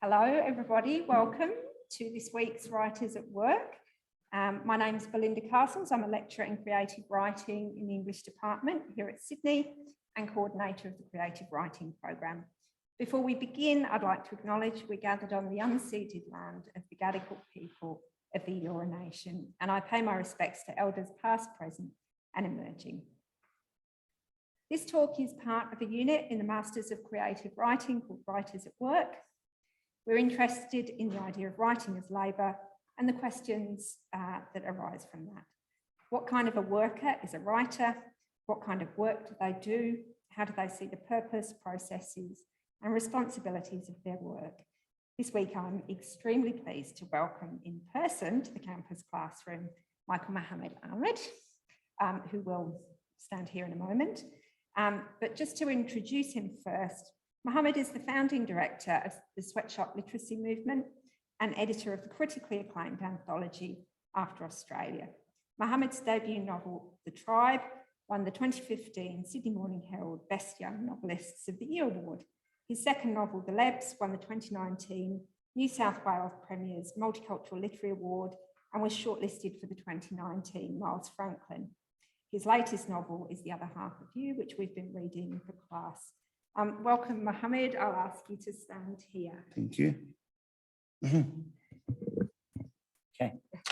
Hello, everybody. Welcome to this week's Writers at Work. My name is Belinda Castles. I'm a lecturer in creative writing in the English department here at Sydney and coordinator of the creative writing program. Before we begin, I'd like to acknowledge we're gathered on the unceded land of the Gadigal people of the Eora Nation, and I pay my respects to elders past, present and emerging. This talk is part of a unit in the Masters of Creative Writing called Writers at Work. We're interested in the idea of writing as labour and the questions that arise from that. What kind of a worker is a writer? What kind of work do they do? How do they see the purpose, processes and responsibilities of their work? This week, I'm extremely pleased to welcome in person to the campus classroom, Mohammed Ahmad, who will stand here in a moment. But just to introduce him first, Mohammed is the founding director of the Sweatshop Literacy Movement and editor of the critically acclaimed anthology After Australia. Mohammed's debut novel, The Tribe, won the 2015 Sydney Morning Herald Best Young Novelists of the Year Award. His second novel, The Lebs, won the 2019 New South Wales Premier's Multicultural Literary Award and was shortlisted for the 2019 Miles Franklin. His latest novel is The Other Half of You, which we've been reading for class. Welcome, Mohammed. I'll ask you to stand here. Thank you.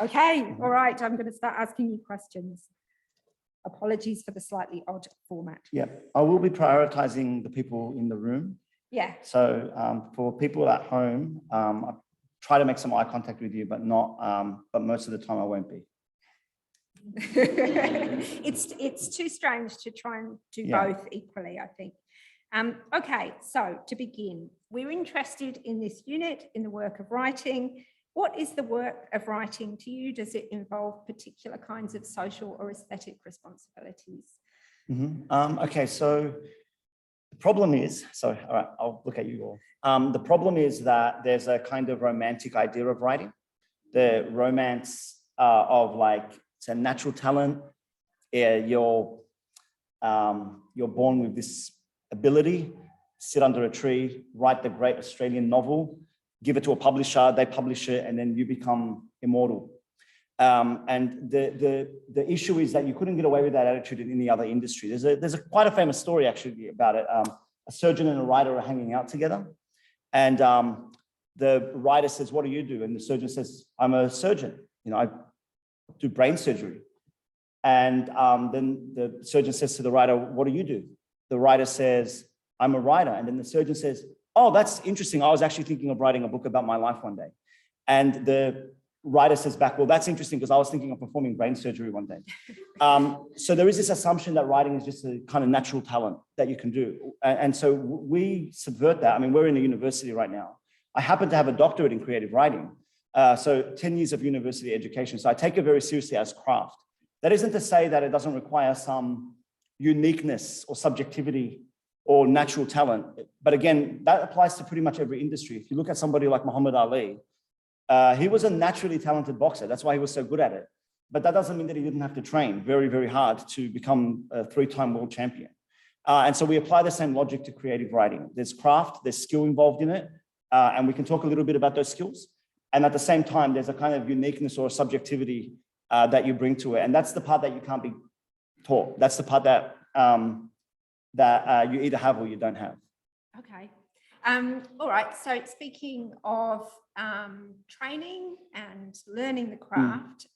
Okay, all right. I'm going to start asking you questions. Apologies for the slightly odd format. Yeah, I will be prioritizing the people in the room. Yeah. So for people at home, I try to make some eye contact with you, but most of the time I won't be. It's too strange to try and do both equally, I think. Okay, so to begin, we're interested in this unit, in the work of writing. What is the work of writing to you? Does it involve particular kinds of social or aesthetic responsibilities? Okay, so the problem is, all right, I'll look at you all. The problem is that there's a kind of romantic idea of writing. The romance of like, it's a natural talent. You're born with this ability, sit under a tree, write the great Australian novel, give it to a publisher, they publish it, and then you become immortal. And the issue is that you couldn't get away with that attitude in any other industry. There's quite a famous story actually about it. A surgeon and a writer are hanging out together, and the writer says, "What do you do?" And the surgeon says, "I'm a surgeon. You know, I do brain surgery." And then the surgeon says to the writer, "What do you do?" The writer says, "I'm a writer." And then the surgeon says, "Oh, that's interesting. I was actually thinking of writing a book about my life one day." And the writer says back, "Well, that's interesting because I was thinking of performing brain surgery one day." So there is this assumption that writing is just a kind of natural talent that you can do. And so we subvert that. I mean, we're in a university right now. I happen to have a doctorate in creative writing. So 10 years of university education. So I take it very seriously as craft. That isn't to say that it doesn't require some uniqueness or subjectivity or natural talent. But again, that applies to pretty much every industry. If you look at somebody like Muhammad Ali, he was a naturally talented boxer. That's why he was so good at it. But that doesn't mean that he didn't have to train very, very hard to become a 3-time world champion. And so we apply the same logic to creative writing. There's craft, there's skill involved in it. And we can talk a little bit about those skills. And at the same time, there's a kind of uniqueness or subjectivity that you bring to it. And that's the part that you can't be taught. That's the part that you either have or you don't have. Okay. All right. So speaking of training and learning the craft,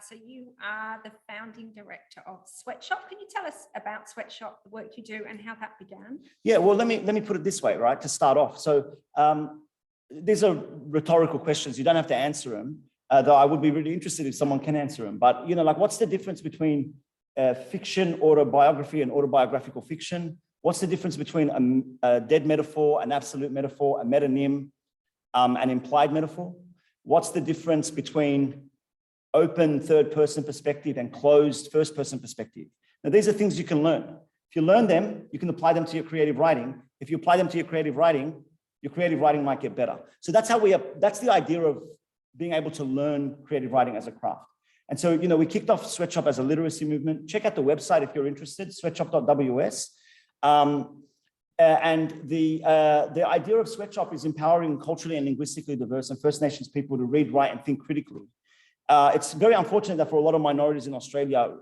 so you are the founding director of Sweatshop. Can you tell us about Sweatshop, the work you do and how that began? Yeah, well, let me put it this way, right, to start off. So these are rhetorical questions. You don't have to answer them, though I would be really interested if someone can answer them. But, you know, like, what's the difference between fiction, autobiography, and autobiographical fiction? What's the difference between a dead metaphor, an absolute metaphor, a metonym, an implied metaphor? What's the difference between open third-person perspective and closed first-person perspective? Now, these are things you can learn. If you learn them, you can apply them to your creative writing. If you apply them to your creative writing might get better. So that's the idea of being able to learn creative writing as a craft. And so, you know, we kicked off Sweatshop as a literacy movement. Check out the website if you're interested, sweatshop.ws. The idea of Sweatshop is empowering culturally and linguistically diverse and First Nations people to read, write, and think critically. It's very unfortunate that for a lot of minorities in Australia,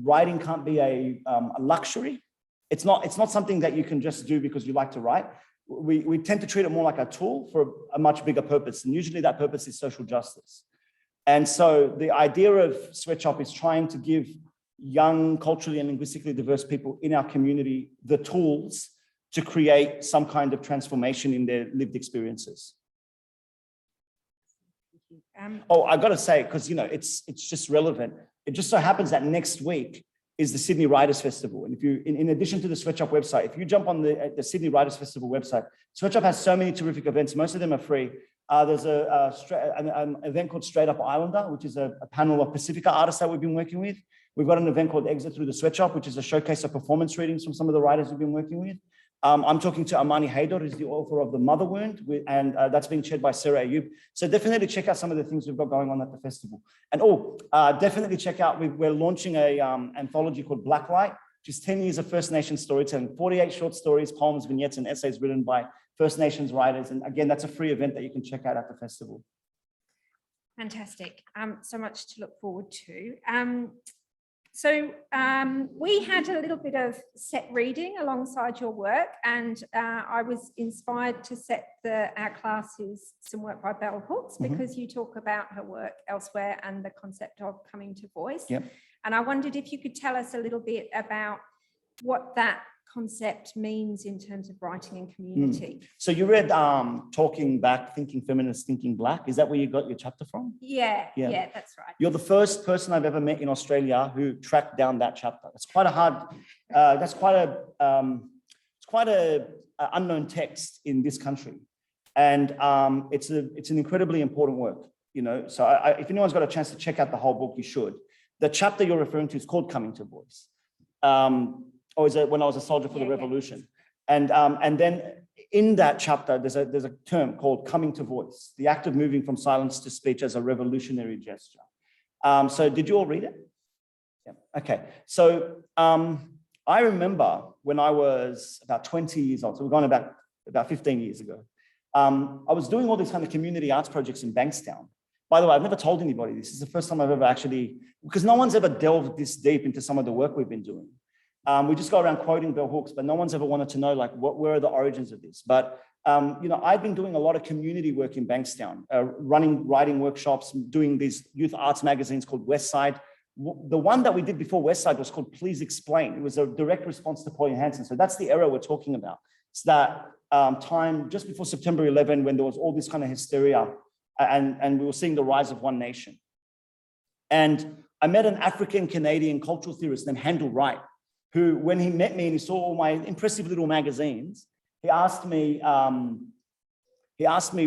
writing can't be a luxury. It's not something that you can just do because you like to write. We tend to treat it more like a tool for a much bigger purpose. And usually that purpose is social justice. And so the idea of Sweatshop is trying to give young, culturally and linguistically diverse people in our community the tools to create some kind of transformation in their lived experiences. I got to say, because it's just relevant. It just so happens that next week is the Sydney Writers Festival, and if you, in addition to the Sweatshop website, if you jump on the Sydney Writers Festival website, Sweatshop has so many terrific events. Most of them are free. There's an event called Straight Up Islander, which is a panel of Pacifica artists that we've been working with. We've got an event called Exit Through the Sweatshop, which is a showcase of performance readings from some of the writers we've been working with. I'm talking to Amani Haydor, who's the author of The Mother Wound, and that's being chaired by Sarah Ayub. So definitely check out some of the things we've got going on at the festival. And definitely check out, we're launching a anthology called Blacklight, which is 10 years of First Nations storytelling, 48 short stories, poems, vignettes, and essays written by First Nations writers. And again, that's a free event that you can check out at the festival. Fantastic. So much to look forward to. So we had a little bit of set reading alongside your work, and I was inspired to set our classes some work by Bell Hooks, because you talk about her work elsewhere and the concept of coming to voice. Yep. And I wondered if you could tell us a little bit about what that concept means in terms of writing and community. So you read Talking Back, Thinking Feminist, Thinking Black. Is that where you got your chapter from? Yeah, that's right. You're the first person I've ever met in Australia who tracked down that chapter. It's quite a hard, it's quite a unknown text in this country. And it's an incredibly important work, So if anyone's got a chance to check out the whole book, you should. The chapter you're referring to is called Coming to Voice. Or is it When I Was a Soldier for the Revolution? And then in that chapter, there's a term called coming to voice, the act of moving from silence to speech as a revolutionary gesture. So did you all read it? Yeah. Okay. So I remember when I was about 20 years old, so we're going about 15 years ago, I was doing all these kind of community arts projects in Bankstown. By the way, I've never told anybody this. This is the first time I've ever actually, because no one's ever delved this deep into some of the work we've been doing. We just go around quoting Bell Hooks, but no one's ever wanted to know, where are the origins of this? But, I've been doing a lot of community work in Bankstown, writing workshops, doing these youth arts magazines called Westside. The one that we did before Westside was called Please Explain. It was a direct response to Pauline Hanson. So that's the era we're talking about. It's that time just before September 11, when there was all this kind of hysteria and we were seeing the rise of One Nation. And I met an African-Canadian cultural theorist named Handel Wright, who, when he met me and he saw all my impressive little magazines, he asked me,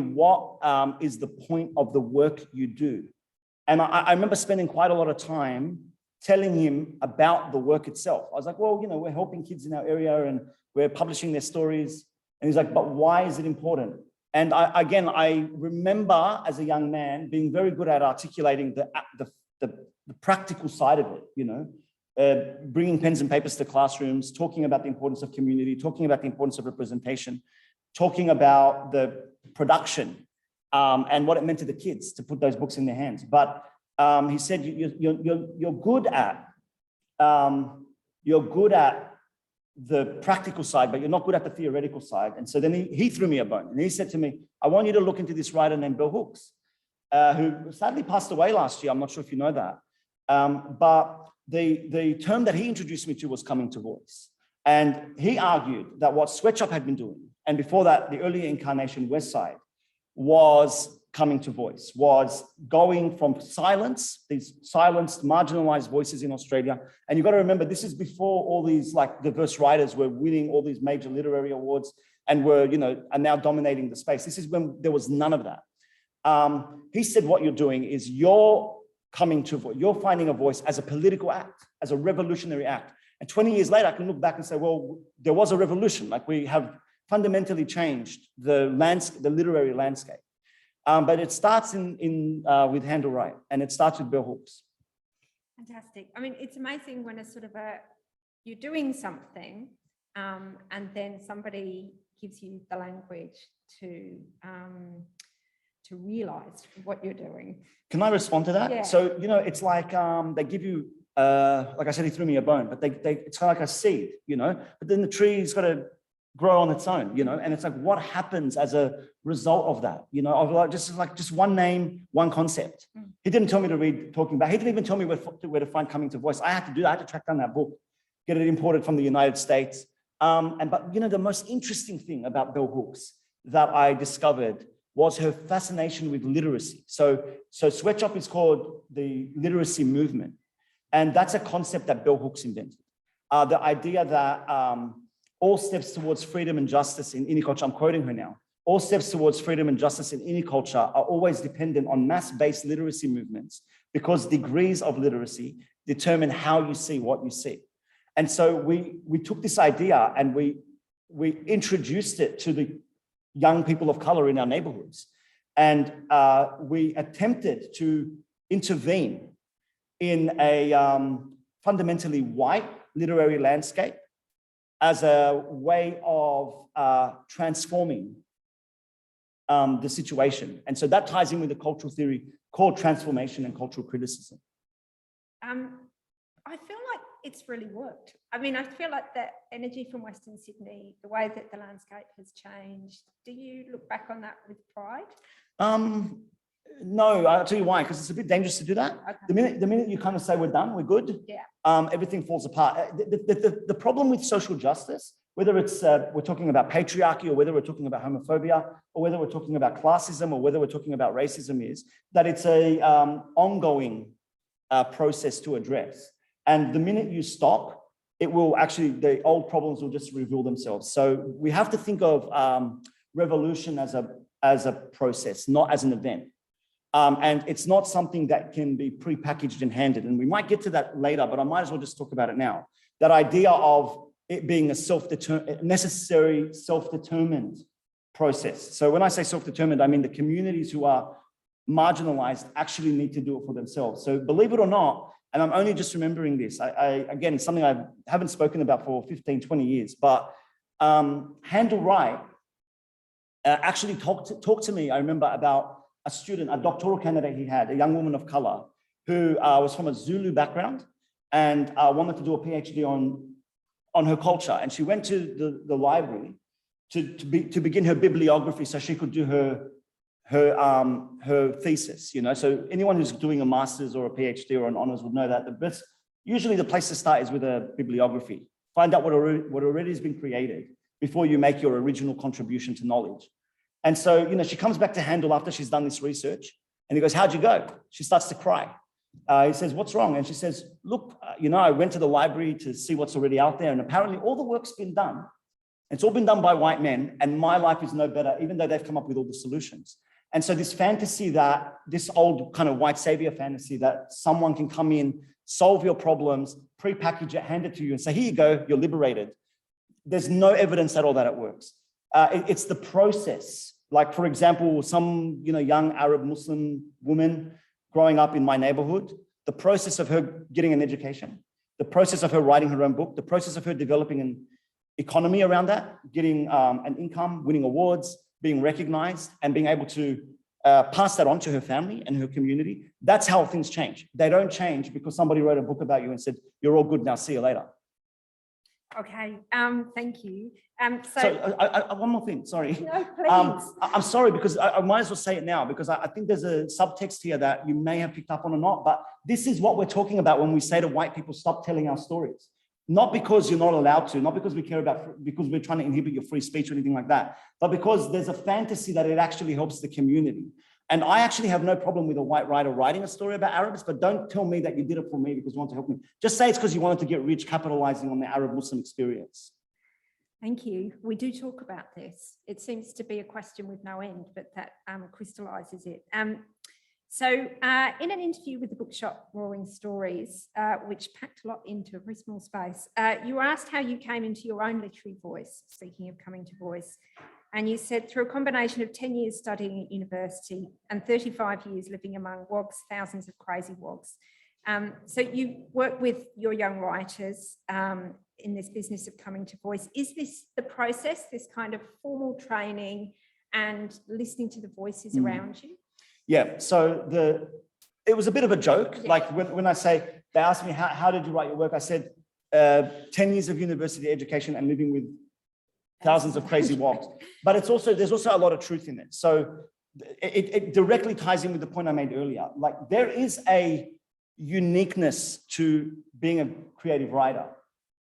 what is the point of the work you do? And I remember spending quite a lot of time telling him about the work itself. I was like, well, we're helping kids in our area and we're publishing their stories. And he's like, but why is it important? And I remember as a young man being very good at articulating the practical side of it, bringing pens and papers to classrooms, talking about the importance of community, talking about the importance of representation, talking about the production and what it meant to the kids to put those books in their hands. But he said, you're good at the practical side, but you're not good at the theoretical side. And so then he threw me a bone and he said to me, I want you to look into this writer named Bell Hooks, who sadly passed away last year. I'm not sure if you know that. But the term that he introduced me to was coming to voice. And he argued that what Sweatshop had been doing, and before that, the earlier incarnation, Westside, was coming to voice, was going from silence, these silenced, marginalized voices in Australia. And you've got to remember, this is before all these diverse writers were winning all these major literary awards and are now dominating the space. This is when there was none of that. He said, what you're doing is you're finding a voice as a political act, as a revolutionary act. And 20 years later, I can look back and say, well, there was a revolution. We have fundamentally changed the literary landscape. But it starts with Handel Wright, and it starts with Bell Hooks. Fantastic. I mean, it's amazing when you're doing something and then somebody gives you the language to realize what you're doing. Can I respond to that? Yeah. So, it's like they give you, like I said, he threw me a bone, but it's kind of like a seed, but then the tree's got to grow on its own, and it's like, what happens as a result of that, of like just one name, one concept. He didn't tell me to read Talking About, he didn't even tell me where to find Coming to Voice. I had to do that. I had to track down that book, get it imported from the United States. But the most interesting thing about bell hooks that I discovered was her fascination with literacy. So Sweatshop is called the Literacy Movement. And that's a concept that bell hooks invented. The idea that all steps towards freedom and justice in any culture, I'm quoting her now, all steps towards freedom and justice in any culture are always dependent on mass-based literacy movements because degrees of literacy determine how you see what you see. And so we took this idea and we introduced it to the young people of color in our neighborhoods. And we attempted to intervene in a fundamentally white literary landscape as a way of transforming the situation. And so that ties in with the cultural theory called transformation and cultural criticism. I feel like it's really worked. I mean, I feel like the energy from Western Sydney, the way that the landscape has changed, do you look back on that with pride? No, I'll tell you why, because it's a bit dangerous to do that. Okay. The minute you kind of say we're done, we're good, everything falls apart. The problem with social justice, whether it's we're talking about patriarchy or whether we're talking about homophobia or whether we're talking about classism or whether we're talking about racism, is that it's a ongoing process to address. And the minute you stop, it will actually, the old problems will just reveal themselves. So we have to think of revolution as a process, not as an event. And it's not something that can be prepackaged and handed. And we might get to that later, but I might as well just talk about it now. That idea of it being a necessary self-determined process. So when I say self-determined, I mean the communities who are marginalized actually need to do it for themselves. So believe it or not, and I'm only just remembering this, again, it's something I haven't spoken about for 15, 20 years, but Handel Wright actually talked to me, I remember, about a student, a doctoral candidate he had, a young woman of color, who was from a Zulu background and wanted to do a PhD on her culture. And she went to the library to begin her bibliography so she could do her thesis, So anyone who's doing a master's or a PhD or an honors would know that usually the place to start is with a bibliography. Find out what already has been created before you make your original contribution to knowledge. And so, she comes back to Handel after she's done this research and he goes, "How'd you go?" She starts to cry. He says, "What's wrong?" And she says, "Look, I went to the library to see what's already out there. And apparently all the work's been done. It's all been done by white men. And my life is no better, even though they've come up with all the solutions." And so this fantasy this old kind of white savior fantasy that someone can come in, solve your problems, prepackage it, hand it to you and say, "Here you go, you're liberated." There's no evidence at all that it works. It's the process. Like, for example, some young Arab Muslim woman growing up in my neighborhood, the process of her getting an education, the process of her writing her own book, the process of her developing an economy around that, getting an income, winning awards, being recognized, and being able to pass that on to her family and her community. That's how things change. They don't change because somebody wrote a book about you and said, "You're all good now, see you later." Okay, thank you. So one more thing, sorry. No, please. I'm sorry, because I might as well say it now, because I think there's a subtext here that you may have picked up on or not, but this is what we're talking about when we say to white people, stop telling our stories. Not because you're not allowed to, not because we care about, because we're trying to inhibit your free speech or anything like that, but because there's a fantasy that it actually helps the community. And I actually have no problem with a white writer writing a story about Arabs, but don't tell me that you did it for me because you want to help me. Just say it's because you wanted to get rich, capitalizing on the Arab Muslim experience. Thank you. We do talk about this. It seems to be a question with no end, but that crystallizes it. So in an interview with the bookshop Roaring Stories, which packed a lot into a very small space, you were asked how you came into your own literary voice, speaking of coming to voice. And you said, through a combination of 10 years studying at university and 35 years living among wogs, thousands of crazy wogs. So you work with your young writers in this business of coming to voice. Is this the process, this kind of formal training and listening to the voices around you? Yeah, so it was a bit of a joke. Yeah. Like when I say, they asked me, how did you write your work? I said, 10 years of university education and living with thousands of crazy wops. But there's also a lot of truth in it. So it directly ties in with the point I made earlier. Like there is a uniqueness to being a creative writer.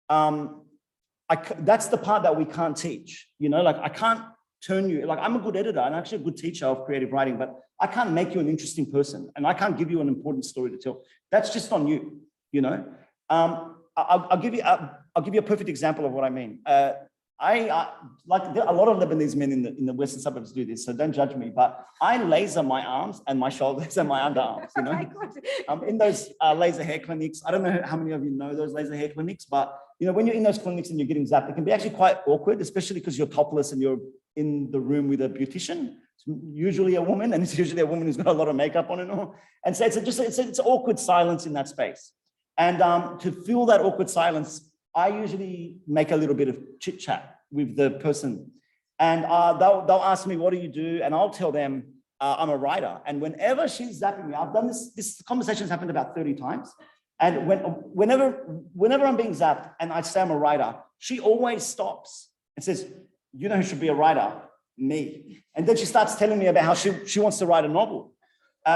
That's the part that we can't teach, you know, like I can't turn you, like I'm a good editor and actually a good teacher of creative writing, but I can't make you an interesting person and I can't give you an important story to tell. That's just on you, you know. I'll give you a perfect example of what I mean. Like a lot of Lebanese men in the Western suburbs do this, so don't judge me, but I laser my arms and my shoulders and my underarms, you know. In those laser hair clinics, I don't know how many of you know those laser hair clinics, but you know, when you're in those clinics and you're getting zapped, it can be actually quite awkward, especially because you're topless and you're in the room with a beautician. It's usually a woman, and it's usually a woman who's got a lot of makeup on and all. And so it's awkward silence in that space. And to fill that awkward silence, I usually make a little bit of chit chat with the person, and they'll ask me, what do you do? And I'll tell them I'm a writer. And whenever she's zapping me, I've done this conversation's happened about 30 times. And whenever I'm being zapped and I say I'm a writer, she always stops and says, you know who should be a writer? Me. And then she starts telling me about how she wants to write a novel,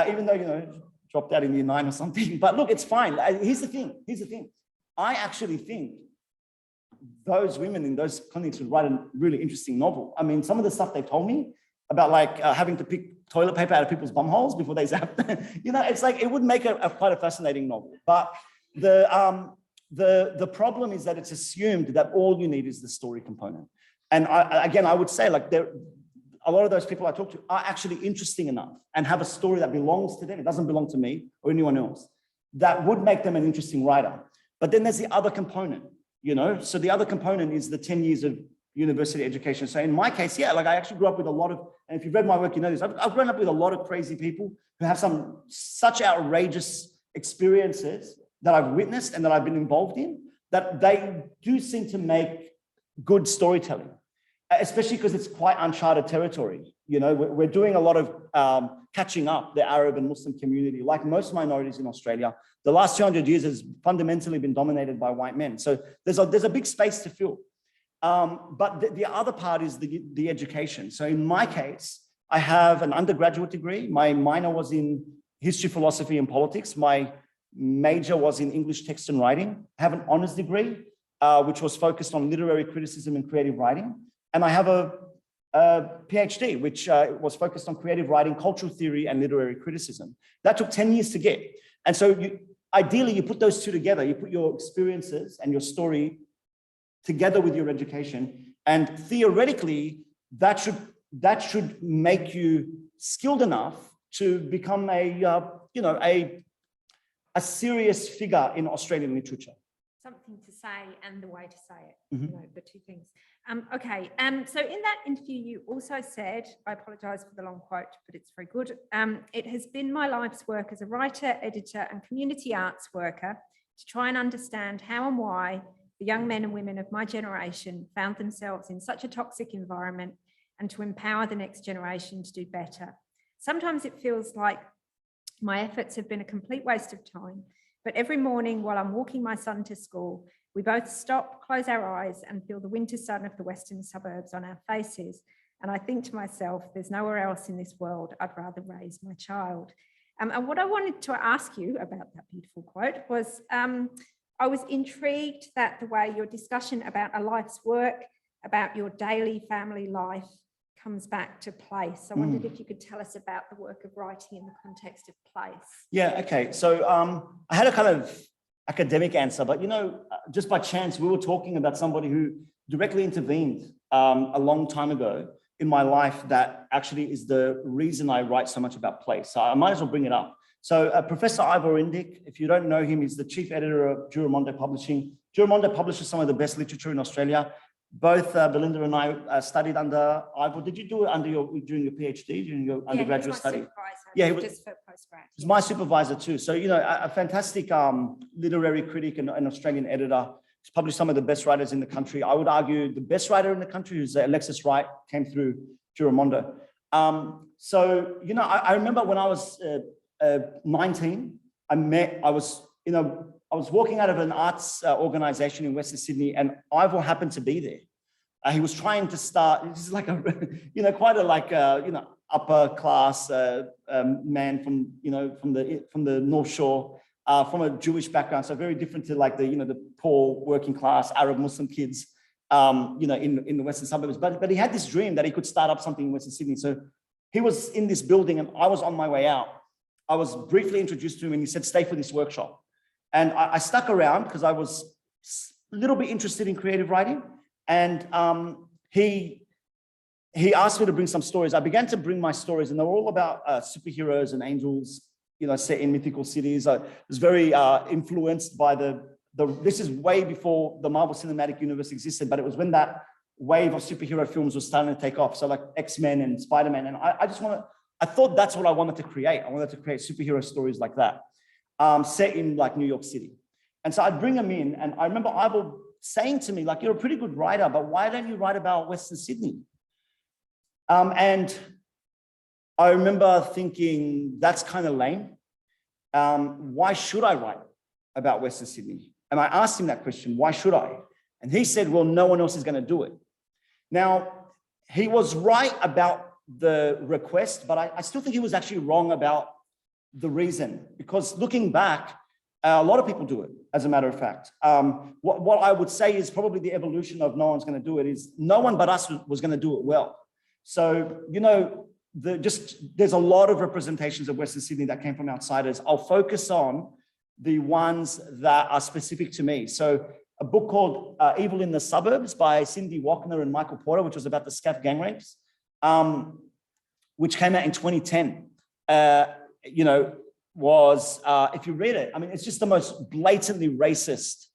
even though, you know, dropped out in year 9 or something. But look, it's fine. Here's the thing. I actually think those women in those clinics would write a really interesting novel. I mean, some of the stuff they told me about like having to pick toilet paper out of people's bum holes before they zap, you know, it's like, it would make quite a fascinating novel. But the problem is that it's assumed that all you need is the story component. And I would say like a lot of those people I talk to are actually interesting enough and have a story that belongs to them. It doesn't belong to me or anyone else. That would make them an interesting writer. But then there's the other component, you know? So the other component is the 10 years of university education. So in my case, yeah, like I actually grew up with a lot of, and if you've read my work, you know this, I've grown up with a lot of crazy people who have such outrageous experiences that I've witnessed and that I've been involved in, that they do seem to make good storytelling, especially because it's quite uncharted territory. You know, we're doing a lot of catching up the Arab and Muslim community. Like most minorities in Australia, the last 200 years has fundamentally been dominated by white men. So there's a big space to fill. But the other part is the education. So in my case, I have an undergraduate degree. My minor was in history, philosophy, and politics. My major was in English text and writing. I have an honors degree, which was focused on literary criticism and creative writing. And I have a PhD, which was focused on creative writing, cultural theory, and literary criticism. That took 10 years to get. And so ideally, you put those two together. You put your experiences and your story together with your education. And theoretically, that should make you skilled enough to become a serious figure in Australian literature. Something to say and the way to say it, you know, the two things. Okay, so in that interview, you also said, I apologise for the long quote, but it's very good. It has been my life's work as a writer, editor, and community arts worker to try and understand how and why the young men and women of my generation found themselves in such a toxic environment and to empower the next generation to do better. Sometimes it feels like my efforts have been a complete waste of time, but every morning while I'm walking my son to school, we both stop, close our eyes, and feel the winter sun of the western suburbs on our faces. And I think to myself, there's nowhere else in this world I'd rather raise my child. And what I wanted to ask you about that beautiful quote was, I was intrigued that the way your discussion about a life's work, about your daily family life, comes back to place. So I wondered if you could tell us about the work of writing in the context of place. Yeah, okay. So I had a kind of academic answer, but you know, just by chance, we were talking about somebody who directly intervened a long time ago in my life that actually is the reason I write so much about place. So I might as well bring it up. So Professor Ivor Indyk, if you don't know him, he's the chief editor of Giramondo Publishing. Giramondo publishes some of the best literature in Australia. Both Belinda and I studied under Ivor. Did you do it during your PhD, during your undergraduate study? Yeah, he was just for postgrad. He's my supervisor too. So, you know, a fantastic literary critic and an Australian editor. He's published some of the best writers in the country. I would argue the best writer in the country is Alexis Wright, came through Giramondo. So, you know, I remember when I was 19, I was walking out of an arts organization in Western Sydney, and Ivor happened to be there. He was trying to start, this is like a, you know, quite a like, you know, upper class man from, you know, from the North Shore, from a Jewish background. So very different to like the, you know, the poor working class Arab Muslim kids, you know, in the Western suburbs. But he had this dream that he could start up something in Western Sydney. So he was in this building and I was on my way out. I was briefly introduced to him and he said, stay for this workshop. And I stuck around because I was a little bit interested in creative writing. And he asked me to bring some stories. I began to bring my stories and they were all about superheroes and angels, you know, set in mythical cities. I was very influenced by this is way before the Marvel Cinematic Universe existed, but it was when that wave of superhero films was starting to take off. So like X-Men and Spider-Man. And I thought that's what I wanted to create. I wanted to create superhero stories like that, set in like New York City. And so I'd bring them in. And I remember Ivor saying to me, like, you're a pretty good writer, but why don't you write about Western Sydney? And I remember thinking, that's kind of lame. Why should I write about Western Sydney? And I asked him that question, why should I? And he said, well, no one else is going to do it. Now, he was right about the request, but I still think he was actually wrong about the reason, because looking back, a lot of people do it, as a matter of fact. What I would say is probably the evolution of no one's going to do it is no one but us was going to do it well. So, you know, there's a lot of representations of Western Sydney that came from outsiders. I'll focus on the ones that are specific to me. So a book called Evil in the Suburbs by Cindy Wachner and Michael Porter, which was about the Scaff gang rapes, which came out in 2010, you know, was, if you read it, I mean, it's just the most blatantly racist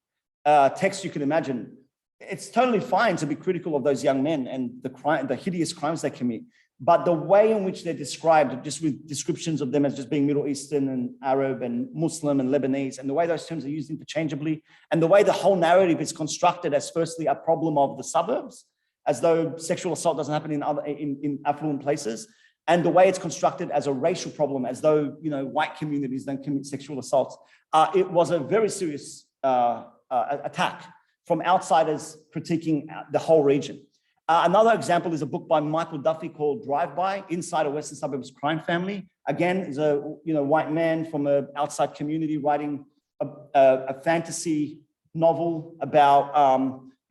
text you can imagine. It's totally fine to be critical of those young men and the hideous crimes they commit. But the way in which they're described, just with descriptions of them as just being Middle Eastern and Arab and Muslim and Lebanese, and the way those terms are used interchangeably, and the way the whole narrative is constructed as firstly a problem of the suburbs, as though sexual assault doesn't happen in affluent places, and the way it's constructed as a racial problem, as though, you know, white communities don't commit sexual assaults. It was a very serious attack from outsiders critiquing the whole region. Another example is a book by Michael Duffy called Drive-By, Inside a Western Suburbs Crime Family. Again, is a white man from an outside community writing a fantasy novel about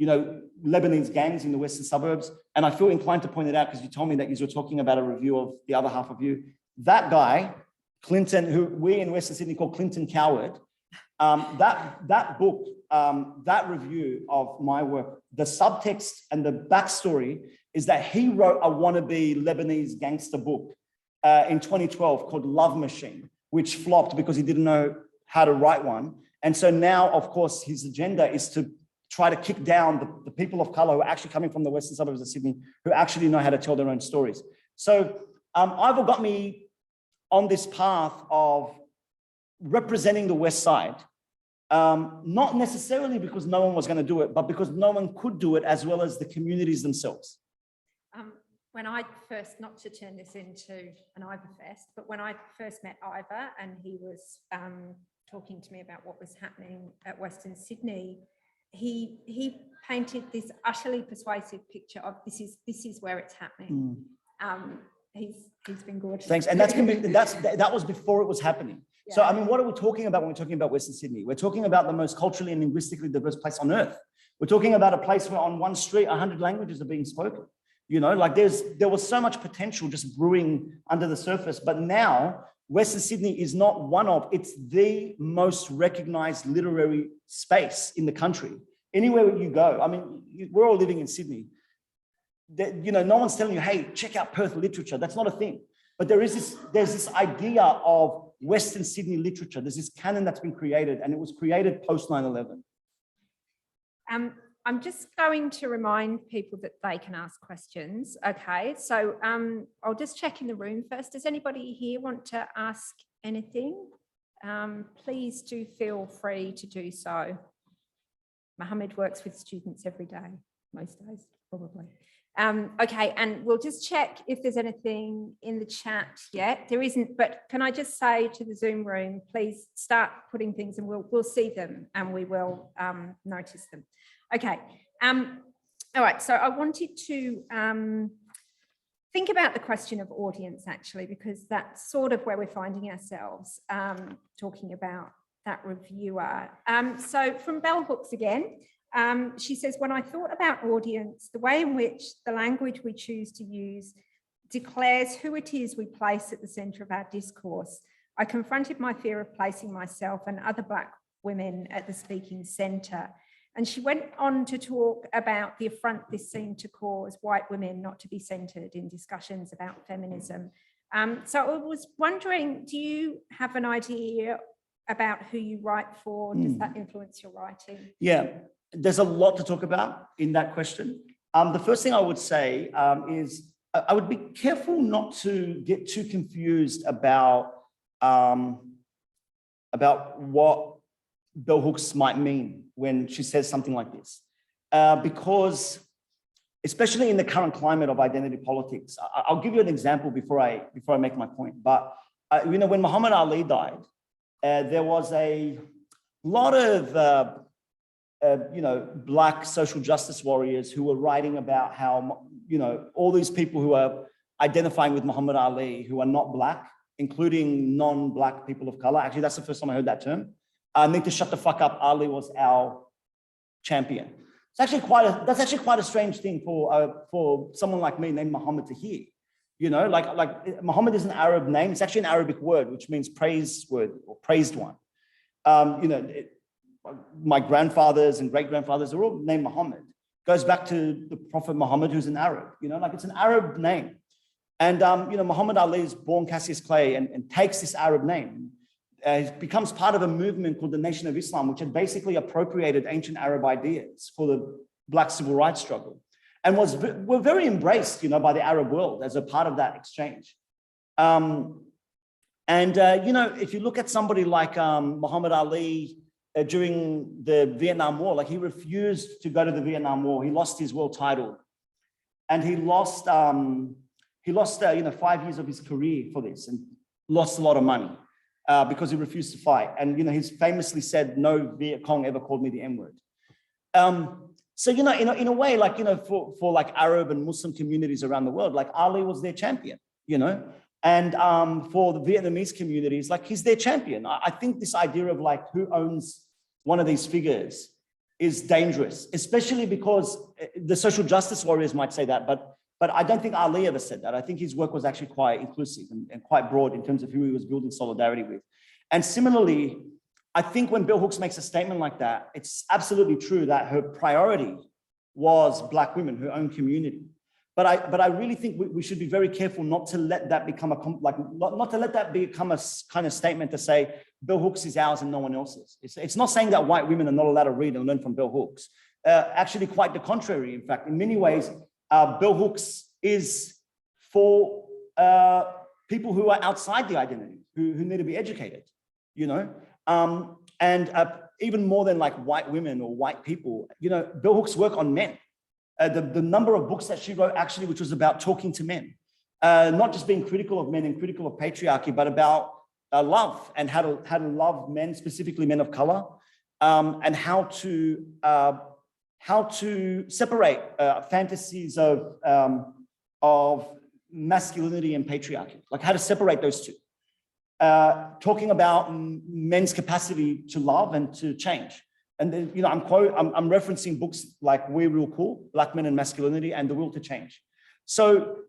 Lebanese gangs in the Western suburbs. And I feel inclined to point it out because you told me that you were talking about a review of the other half of you. That guy, Clinton, who we in Western Sydney call Clinton Coward, that book, that review of my work, the subtext and the backstory is that he wrote a wannabe Lebanese gangster book in 2012 called Love Machine, which flopped because he didn't know how to write one. And so now, of course, his agenda is to try to kick down the people of color who are actually coming from the Western suburbs of Sydney, who actually know how to tell their own stories. So Ivor got me on this path of representing the West Side. Not necessarily because no one was going to do it, but because no one could do it as well as the communities themselves. When I first, not to turn this into an Ivor fest, but when I first met Ivor and he was talking to me about what was happening at Western Sydney, he painted this utterly persuasive picture of this is where it's happening. He's been gorgeous. Thanks, and that was before it was happening. Yeah. So, I mean, what are we talking about when we're talking about Western Sydney? We're talking about the most culturally and linguistically diverse place on earth. We're talking about a place where on one street, 100 languages are being spoken. You know, like there was so much potential just brewing under the surface. But now, Western Sydney is not it's the most recognized literary space in the country. Anywhere you go, I mean, we're all living in Sydney. No one's telling you, hey, check out Perth literature. That's not a thing. But there's this idea of Western Sydney literature. There's this canon that's been created, and it was created post 9/11. I'm just going to remind people that they can ask questions. Okay, so I'll just check in the room first. Does anybody here want to ask anything? Please do feel free to do so. Mohammed works with students every day, most days, probably. Okay, and we'll just check if there's anything in the chat yet. There isn't, but can I just say to the Zoom room, please start putting things and we'll see them and we will notice them. Okay, all right, so I wanted to think about the question of audience actually, because that's sort of where we're finding ourselves talking about that reviewer. So from Bell Hooks again, she says, when I thought about audience, the way in which the language we choose to use declares who it is we place at the centre of our discourse, I confronted my fear of placing myself and other Black women at the speaking centre. And she went on to talk about the affront this seemed to cause white women not to be centred in discussions about feminism. So I was wondering, do you have an idea about who you write for? Does that influence your writing? Yeah. There's a lot to talk about in that question. The first thing I would say is I would be careful not to get too confused about what Bell Hooks might mean when she says something like this, because especially in the current climate of identity politics, I'll give you an example before I make my point. But when Muhammad Ali died, there was a lot of Black social justice warriors who were writing about how, all these people who are identifying with Muhammad Ali, who are not Black, including non-Black people of color. Actually, that's the first time I heard that term. Need to shut the fuck up. Ali was our champion. That's actually quite a strange thing for someone like me named Mohammed to hear. Like Mohammed is an Arab name. It's actually an Arabic word, which means praiseworthy or praised one. My grandfathers and great-grandfathers are all named Muhammad. Goes back to the Prophet Muhammad, who's an Arab, it's an Arab name. And, Muhammad Ali is born Cassius Clay and takes this Arab name. It becomes part of a movement called the Nation of Islam, which had basically appropriated ancient Arab ideas for the Black civil rights struggle and were very embraced, by the Arab world as a part of that exchange. If you look at somebody like Muhammad Ali, during the Vietnam War, like he refused to go to the Vietnam War. He lost his world title, and he lost 5 years of his career for this, and lost a lot of money because he refused to fight. And he's famously said, "No Viet Cong ever called me the N-word." So in a way, like for like Arab and Muslim communities around the world, like Ali was their champion, And for the Vietnamese communities, like he's their champion. I think this idea of like who owns one of these figures is dangerous, especially because the social justice warriors might say that, but I don't think Ali ever said that. I think his work was actually quite inclusive and quite broad in terms of who he was building solidarity with. And similarly, I think when Bell Hooks makes a statement like that, it's absolutely true that her priority was Black women, her own community. But I really think we should be very careful not to let that become not to let that become a kind of statement to say Bell Hooks is ours and no one else's. It's not saying that white women are not allowed to read and learn from Bell Hooks. Actually, quite the contrary. In fact, in many ways, Bell Hooks is for people who are outside the identity, who need to be educated. Even more than like white women or white people, Bell Hooks work on men. The number of books that she wrote actually, which was about talking to men, not just being critical of men and critical of patriarchy, but about love and how to love men, specifically men of color, and how to separate fantasies of masculinity and patriarchy, like how to separate those two. Talking about men's capacity to love and to change. And then, I'm referencing books like We Real Cool, Black Men and Masculinity, and The Will to Change. So,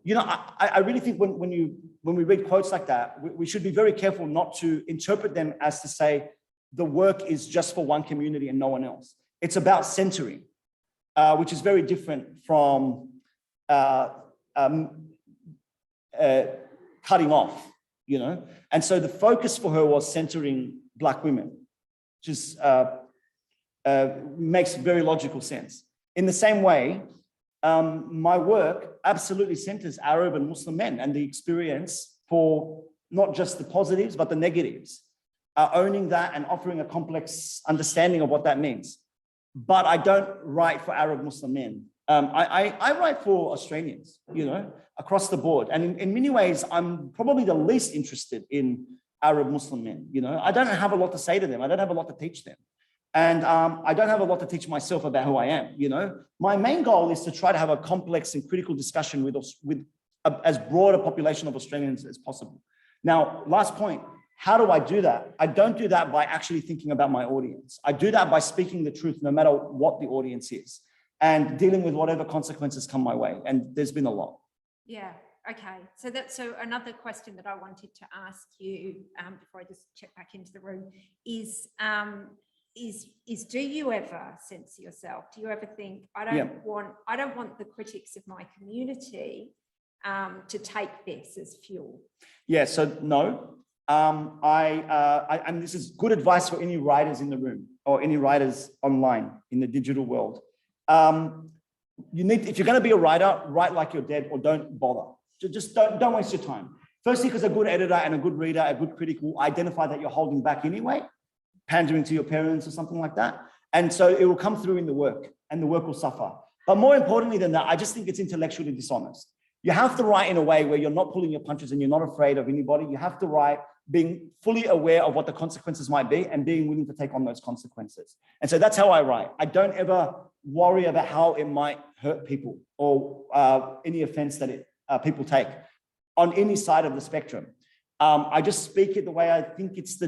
I really think when we read quotes like that, we should be very careful not to interpret them as to say the work is just for one community and no one else. It's about centering, which is very different from cutting off, And so the focus for her was centering Black women, which is makes very logical sense. In the same way, my work absolutely centers Arab and Muslim men and the experience for not just the positives, but the negatives, owning that and offering a complex understanding of what that means. but I don't write for Arab Muslim men. I write for Australians, across the board. And in many ways, I'm probably the least interested in Arab Muslim men. I don't have a lot to say to them. I don't have a lot to teach them. And I don't have a lot to teach myself about who I am. My main goal is to try to have a complex and critical discussion with as broad a population of Australians as possible. Now, last point, how do I do that? I don't do that by actually thinking about my audience. I do that by speaking the truth, no matter what the audience is, and dealing with whatever consequences come my way. And there's been a lot. Yeah. Okay. So another question that I wanted to ask you before I just check back into the room is do you ever censor yourself? Do you ever think I don't want the critics of my community to take this as fuel? Yeah. So no. And this is good advice for any writers in the room or any writers online in the digital world. If you're going to be a writer, write like you're dead or don't bother. Just don't waste your time. Firstly, because a good editor and a good reader, a good critic will identify that you're holding back anyway, pandering to your parents or something like that. And so it will come through in the work and the work will suffer. But more importantly than that, I just think it's intellectually dishonest. You have to write in a way where you're not pulling your punches and you're not afraid of anybody. You have to write being fully aware of what the consequences might be and being willing to take on those consequences. And so that's how I write. I don't ever worry about how it might hurt people or any offense that people take on any side of the spectrum. I just speak it the way I think it's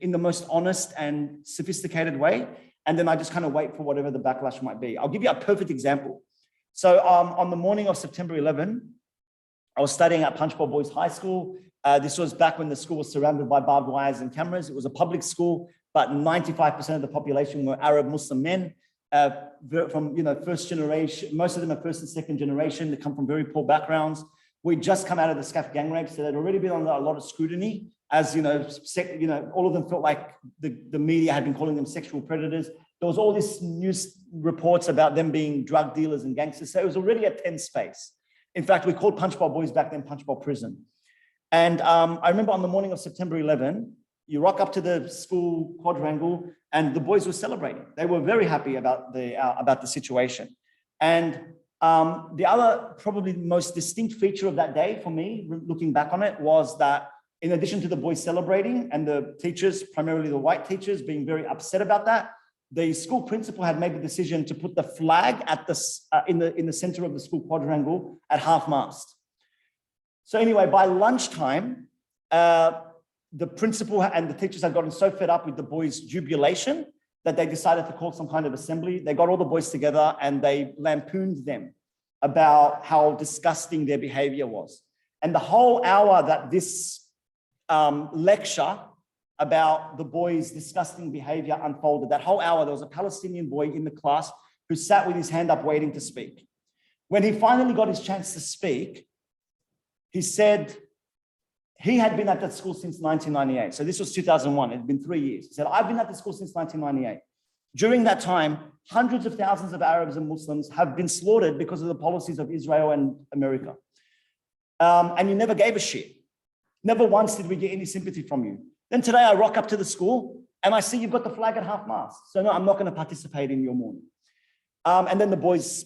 in the most honest and sophisticated way. And then I just kind of wait for whatever the backlash might be. I'll give you a perfect example. So on the morning of September 11, I was studying at Punchbowl Boys High School. This was back when the school was surrounded by barbed wires and cameras. It was a public school, but 95% of the population were Arab Muslim men from first generation. Most of them are first and second generation. They come from very poor backgrounds. We'd just come out of the SCAF gang rape, so they'd already been under a lot of scrutiny. As all of them felt like the media had been calling them sexual predators. There was all these news reports about them being drug dealers and gangsters. So it was already a tense space. In fact, we called Punchbowl Boys back then Punchbowl Prison. And I remember on the morning of September 11, you rock up to the school quadrangle and the boys were celebrating. They were very happy about the situation. And the other probably most distinct feature of that day for me, looking back on it, was that in addition to the boys celebrating and the teachers, primarily the white teachers, being very upset about that, the school principal had made the decision to put the flag at in the center of the school quadrangle at half-mast. So anyway, by lunchtime, the principal and the teachers had gotten so fed up with the boys' jubilation that they decided to call some kind of assembly. They got all the boys together and they lampooned them about how disgusting their behavior was. And the whole hour that this lecture about the boys' disgusting behavior unfolded, that whole hour, there was a Palestinian boy in the class who sat with his hand up waiting to speak. When he finally got his chance to speak, he said he had been at that school since 1998. So this was 2001, it had been 3 years. He said, I've been at the school since 1998. During that time, hundreds of thousands of Arabs and Muslims have been slaughtered because of the policies of Israel and America. And you never gave a shit. Never once did we get any sympathy from you. Then today I rock up to the school and I see you've got the flag at half-mast. So no, I'm not going to participate in your mourning. And then the boys,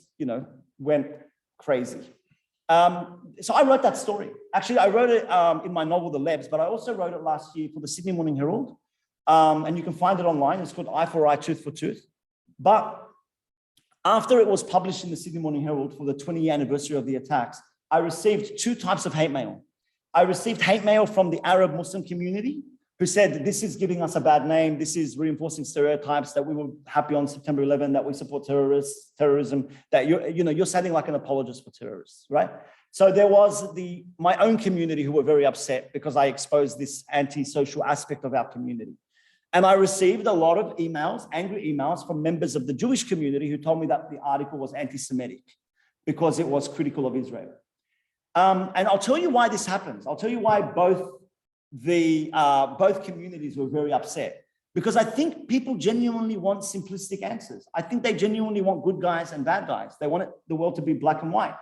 went crazy. So I wrote that story. Actually, I wrote it in my novel, The Lebs, but I also wrote it last year for the Sydney Morning Herald. And you can find it online. It's called Eye for Eye, Tooth for Tooth. But after it was published in the Sydney Morning Herald for the 20-year anniversary of the attacks, I received two types of hate mail. I received hate mail from the Arab Muslim community who said, this is giving us a bad name. This is reinforcing stereotypes that we were happy on September 11, that we support terrorism, that you're sounding like an apologist for terrorists, right? So there was my own community who were very upset because I exposed this anti-social aspect of our community. And I received a lot of emails, angry emails from members of the Jewish community who told me that the article was anti-Semitic because it was critical of Israel. And I'll tell you why this happens. I'll tell you why both communities were very upset. Because I think people genuinely want simplistic answers. I think they genuinely want good guys and bad guys. They want the world to be black and white.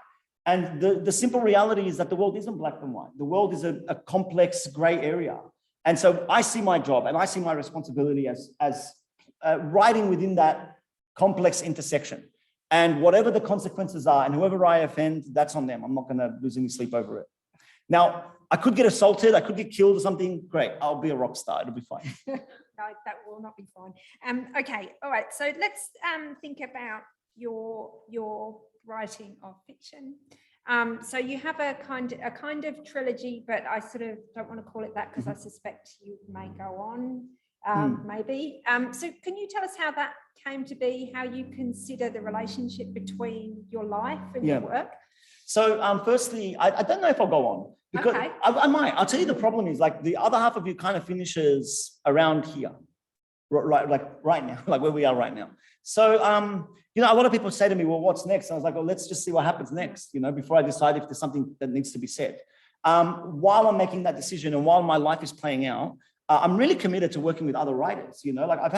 And the simple reality is that the world isn't black and white. The world is a complex gray area. And so I see my job and I see my responsibility as writing within that complex intersection. And whatever the consequences are, and whoever I offend, that's on them. I'm not going to lose any sleep over it. Now, I could get assaulted, I could get killed or something. Great, I'll be a rock star. It'll be fine. No, that will not be fine. Okay, all right. So let's think about your writing of fiction. So you have a kind of trilogy, but I sort of don't want to call it that because I suspect you may go on. Maybe. So can you tell us how that came to be, how you consider the relationship between your life and your work? So firstly, I don't know if I'll go on because I might. I'll tell you the problem is like the other half of you kind of finishes around here, right now, like where we are right now. So, a lot of people say to me, well, what's next? And I was like, well, let's just see what happens next, before I decide if there's something that needs to be said. While I'm making that decision and while my life is playing out, I'm really committed to working with other writers, like I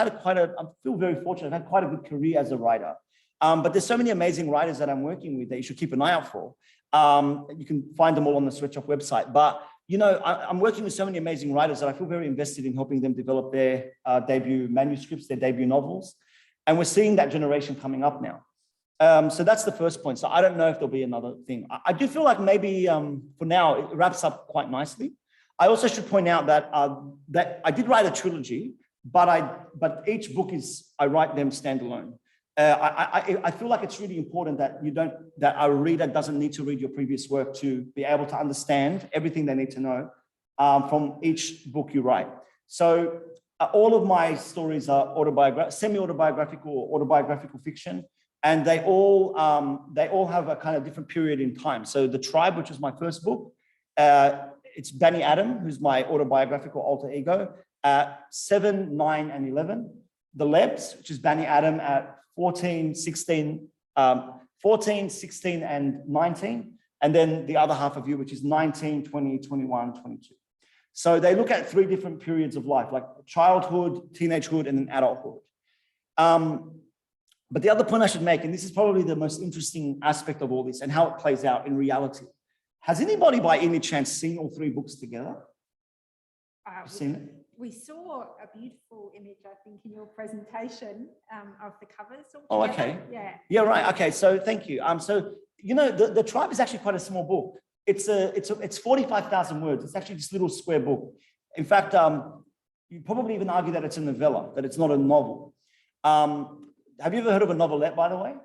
feel very fortunate. I've had quite a good career as a writer, but there's so many amazing writers that I'm working with that you should keep an eye out for. You can find them all on the Sweatshop website, but I'm working with so many amazing writers that I feel very invested in helping them develop their debut manuscripts, their debut novels. And we're seeing that generation coming up now. So that's the first point. So I don't know if there'll be another thing. I do feel like maybe for now, it wraps up quite nicely. I also should point out that I did write a trilogy, but each book I write them standalone. I feel like it's really important that our reader doesn't need to read your previous work to be able to understand everything they need to know from each book you write. So all of my stories are semi-autobiographical or autobiographical fiction, and they all have a kind of different period in time. So The Tribe, which is my first book, it's Bani Adam, who's my autobiographical alter ego, at 7, 9, and 11. The Lebs, which is Bani Adam at 14, 16, and 19. And then the other half of you, which is 19, 20, 21, 22. So they look at 3 different periods of life, like childhood, teenagehood, and then adulthood. But the other point I should make, and this is probably the most interesting aspect of all this and how it plays out in reality. Has anybody by any chance seen all 3 books together? Seen it? We saw a beautiful image, I think, in your presentation of the covers. Oh, okay. Yeah. Yeah, right. Okay. So thank you. So the Tribe is actually quite a small book. It's 45,000 words. It's actually this little square book. In fact, you probably even argue that it's a novella, that it's not a novel. Have you ever heard of a novelette, by the way?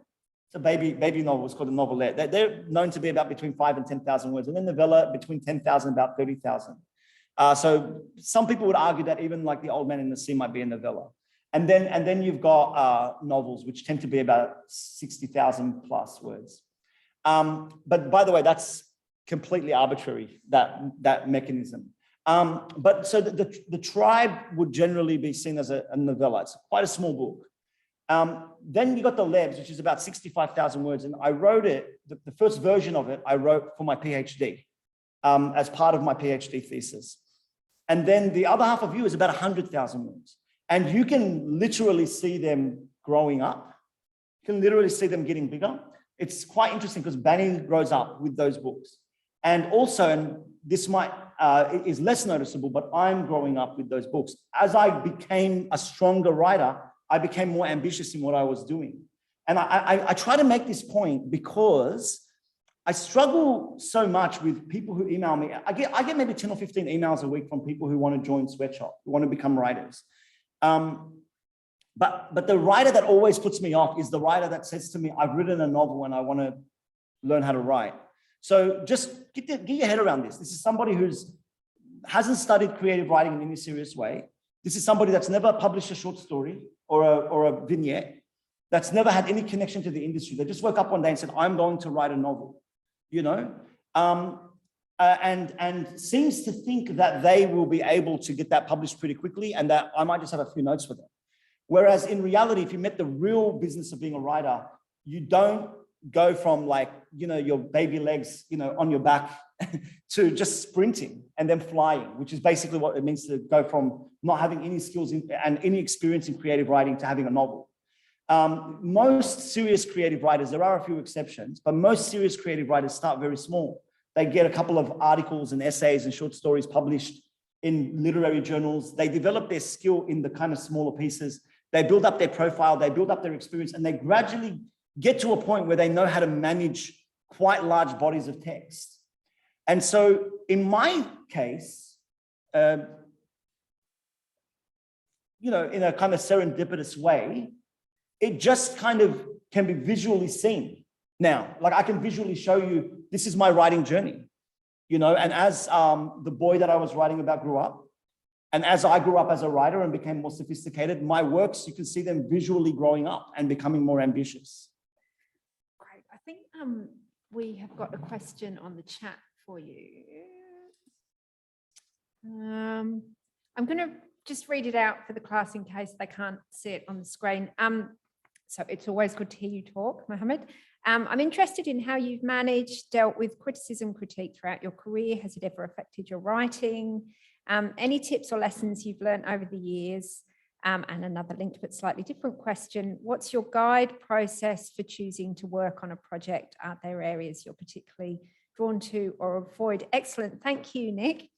It's a baby novel. It's called a novelette. They're known to be about between 5,000 and 10,000 words, and then novella between 10,000 and about 30,000. So some people would argue that even like The Old Man in the Sea might be a novella. And then you've got novels, which tend to be about 60,000 plus words. But by the way, that's completely arbitrary, that mechanism. But so the Tribe would generally be seen as a novella. It's quite a small book. Then you got the Lebs, which is about 65,000 words. And I wrote it, the first version of it, I wrote for my PhD as part of my PhD thesis. And then the other half of you is about 100,000 words. And you can literally see them growing up. You can literally see them getting bigger. It's quite interesting because Bani grows up with those books. And also, and this is less noticeable, but I'm growing up with those books. As I became a stronger writer, I became more ambitious in what I was doing. And I try to make this point because I struggle so much with people who email me. I get maybe 10 or 15 emails a week from people who want to join Sweatshop, who want to become writers. But the writer that always puts me off is the writer that says to me, I've written a novel and I want to learn how to write. So just get your head around this. This is somebody who hasn't studied creative writing in any serious way. This is somebody that's never published a short story or a vignette, that's never had any connection to the industry. They just woke up one day and said, I'm going to write a novel, and seems to think that they will be able to get that published pretty quickly and that I might just have a few notes for them. Whereas in reality, if you met the real business of being a writer, you don't go from your baby legs, on your back to just sprinting and then flying, which is basically what it means to go from not having any skills and any experience in creative writing to having a novel. Most serious creative writers, there are a few exceptions, but most serious creative writers start very small. They get a couple of articles and essays and short stories published in literary journals. They develop their skill in the kind of smaller pieces. they build up their profile, they build up their experience, and they gradually get to a point where they know how to manage quite large bodies of text. And so in my case, in a kind of serendipitous way, it just kind of can be visually seen. Now, like I can visually show you, this is my writing journey, and as the boy that I was writing about grew up, and as I grew up as a writer and became more sophisticated, my works, you can see them visually growing up and becoming more ambitious. Great. I think we have got a question on the chat for you. I'm going to just read it out for the class in case they can't see it on the screen. So it's always good to hear you talk, Mohammed. I'm interested in how you've dealt with criticism, critique throughout your career. Has it ever affected your writing? Any tips or lessons you've learned over the years? And another linked but slightly different question, what's your guide process for choosing to work on a project? Are there areas you're particularly drawn to or avoid? Excellent. Thank you, Nick.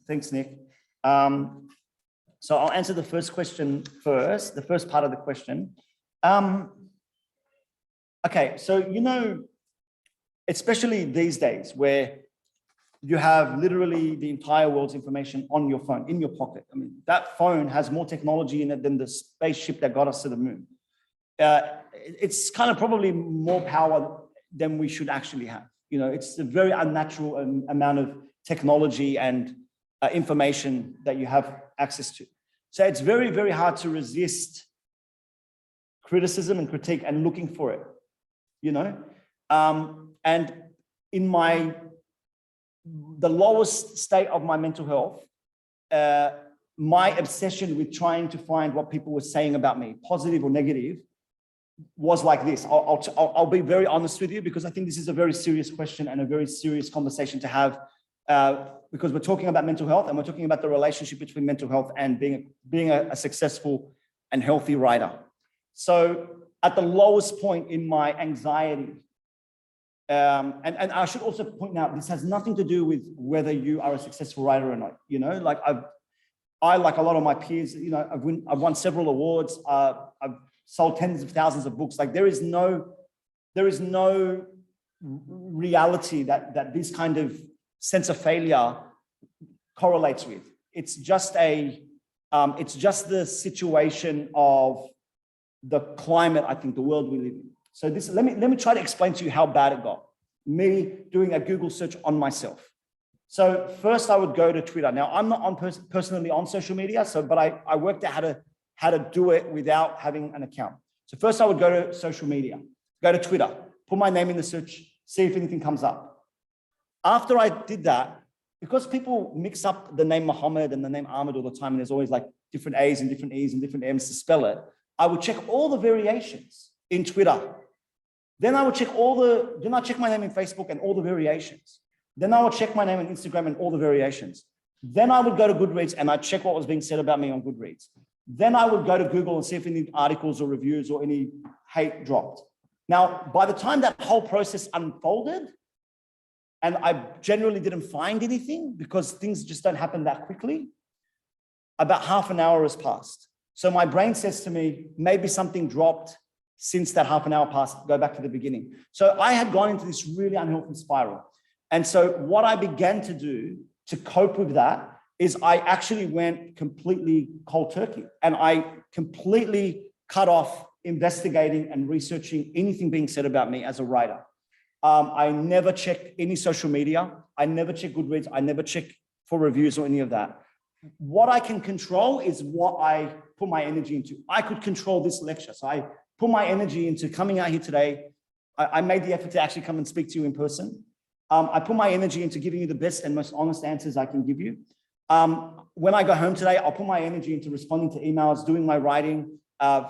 Thanks, Nick. So I'll answer the first question first, the first part of the question. Okay, so, especially these days where you have literally the entire world's information on your phone, in your pocket. I mean, that phone has more technology in it than the spaceship that got us to the moon. It's kind of probably more power than we should actually have. It's a very unnatural amount of technology and information that you have access to. So it's very, very hard to resist criticism and critique and looking for it, and in the lowest state of my mental health, my obsession with trying to find what people were saying about me, positive or negative, was like this. I'll be very honest with you because I think this is a very serious question and a very serious conversation to have because we're talking about mental health and we're talking about the relationship between mental health and being a successful and healthy writer. So at the lowest point in my anxiety, and I should also point out, this has nothing to do with whether you are a successful writer or not. Like I like a lot of my peers, I've won several awards. I've sold tens of thousands of books. Like there is no reality that this kind of sense of failure correlates with. It's just the situation of the climate, I think, the world we live in. So let me try to explain to you how bad it got. Me doing a Google search on myself. So first I would go to Twitter. Now I'm not personally on social media, but I worked out how to do it without having an account. So first I would go to social media, go to Twitter, put my name in the search, see if anything comes up. After I did that, because people mix up the name Mohammed and the name Ahmed all the time, and there's always like different A's and different E's and different M's to spell it, I would check all the variations in Twitter. Then I would check my name in Facebook and all the variations. Then I would check my name on Instagram and all the variations. Then I would go to Goodreads and I'd check what was being said about me on Goodreads. Then I would go to Google and see if any articles or reviews or any hate dropped. Now, by the time that whole process unfolded, and I generally didn't find anything because things just don't happen that quickly, about half an hour has passed. So my brain says to me, maybe something dropped since that half an hour passed, go back to the beginning. So I had gone into this really unhealthy spiral. And so what I began to do to cope with that is I actually went completely cold turkey and I completely cut off investigating and researching anything being said about me as a writer. I never checked any social media. I never checked Goodreads. I never checked for reviews or any of that. What I can control is what I put my energy into. I could control this lecture. So I put my energy into coming out here today. I made the effort to actually come and speak to you in person. I put my energy into giving you the best and most honest answers I can give you. When I go home today, I'll put my energy into responding to emails, doing my writing,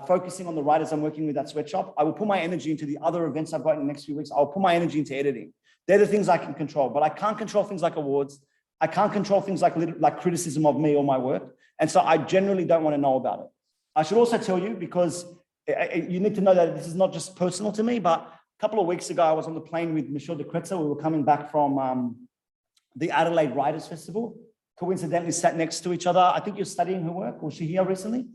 focusing on the writers I'm working with at Sweatshop. I will put my energy into the other events I've got in the next few weeks. I'll put my energy into editing. They're the things I can control, but I can't control things like awards. I can't control things like criticism of me or my work. And so I generally don't want to know about it. I should also tell you, because you need to know that this is not just personal to me, but a couple of weeks ago, I was on the plane with Michelle de Kretzer. We were coming back from the Adelaide Writers Festival. Coincidentally sat next to each other. I think you're studying her work. Was she here recently?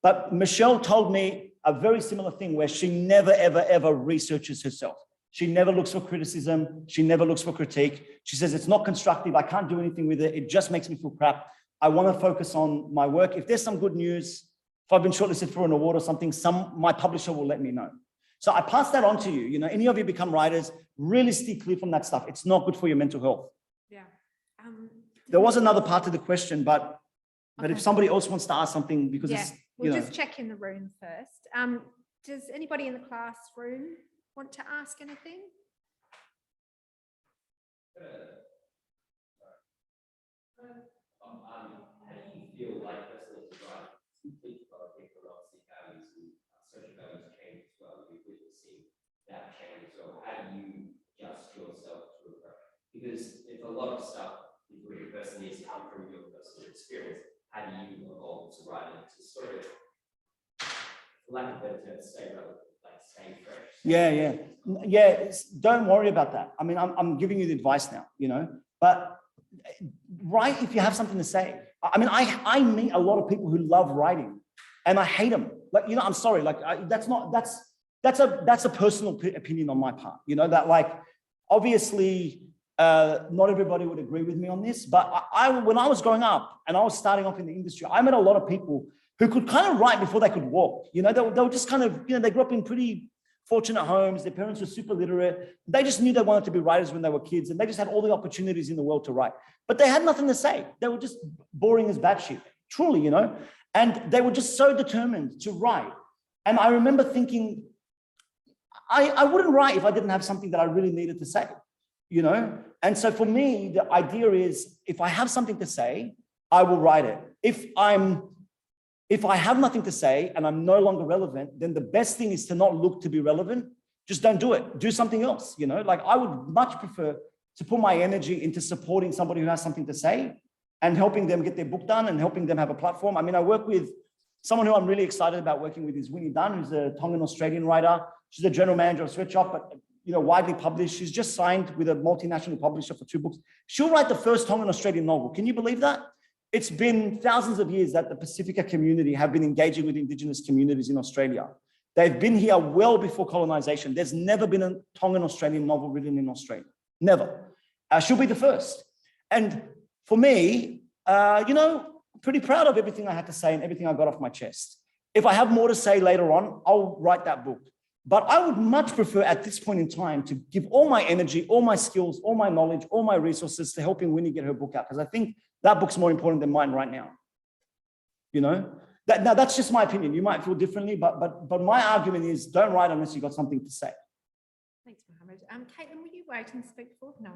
But Michelle told me a very similar thing where she never, ever, ever researches herself. She never looks for criticism. She never looks for critique. She says, it's not constructive. I can't do anything with it. It just makes me feel crap. I want to focus on my work. If there's some good news, if I've been shortlisted for an award or something, my publisher will let me know. So I pass that on to you. You know, any of you become writers, really stay clear from that stuff. It's not good for your mental health. Yeah. There was another part to the question, but if somebody else wants to ask something, because it's, we'll just check in the room first. Does anybody in the classroom want to ask anything? How do you feel like personally to write complete politics or obviously values and social values change as well? You're witnessing that change. So how do you adjust yourself to it? Because if a lot of stuff with your person needs to come from your personal experience, how do you evolve to write it to sort of, for lack of a better term, stay relevant, like stay fresh? Don't worry about that. I mean, I'm giving you the advice now, you know, but write if you have something to say. I mean, I meet a lot of people who love writing and I hate them. Like, you know, I'm sorry, like that's a personal opinion on my part, you know, that like, obviously, not everybody would agree with me on this, but when I was growing up and I was starting off in the industry, I met a lot of people who could kind of write before they could walk. You know, they were just kind of, you know, they grew up in pretty fortunate homes. Their parents were super literate. They just knew they wanted to be writers when they were kids, and they just had all the opportunities in the world to write. But they had nothing to say. They were just boring as batshit, truly, you know. And they were just so determined to write. And I remember thinking, I wouldn't write if I didn't have something that I really needed to say, you know. And so for me, the idea is, if I have something to say, I will write it. If I have nothing to say and I'm no longer relevant, then the best thing is to not look to be relevant. Just don't do it. Do something else, you know? Like, I would much prefer to put my energy into supporting somebody who has something to say and helping them get their book done and helping them have a platform. I mean, I work with someone who I'm really excited about working with is Winnie Dunn, who's a Tongan Australian writer. She's the general manager of Sweatshop, but, you know, widely published. She's just signed with a multinational publisher for 2 books. She'll write the first Tongan Australian novel. Can you believe that? It's been thousands of years that the Pacifica community have been engaging with Indigenous communities in Australia. They've been here well before colonization. There's never been a Tongan Australian novel written in Australia. Never. She'll be the first. And for me, you know, pretty proud of everything I had to say and everything I got off my chest. If I have more to say later on, I'll write that book. But I would much prefer at this point in time to give all my energy, all my skills, all my knowledge, all my resources to helping Winnie get her book out, because I think that book's more important than mine right now. You know, now that's just my opinion. You might feel differently, but my argument is, don't write unless you've got something to say. Thanks, Mohammed. Caitlin, will you wait and speak for? No,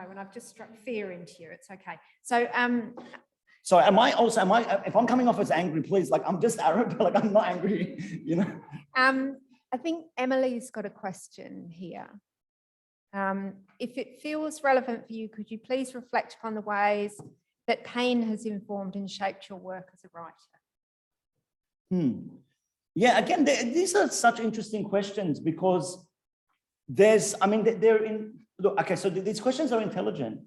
and I've just struck fear into you. It's okay. So, if I'm coming off as angry, please, like, I'm just Arab, but like, I'm not angry, you know? I think Emily's got a question here. If it feels relevant for you, could you please reflect upon the ways that pain has informed and shaped your work as a writer? Yeah, again, these are such interesting questions because these questions are intelligent,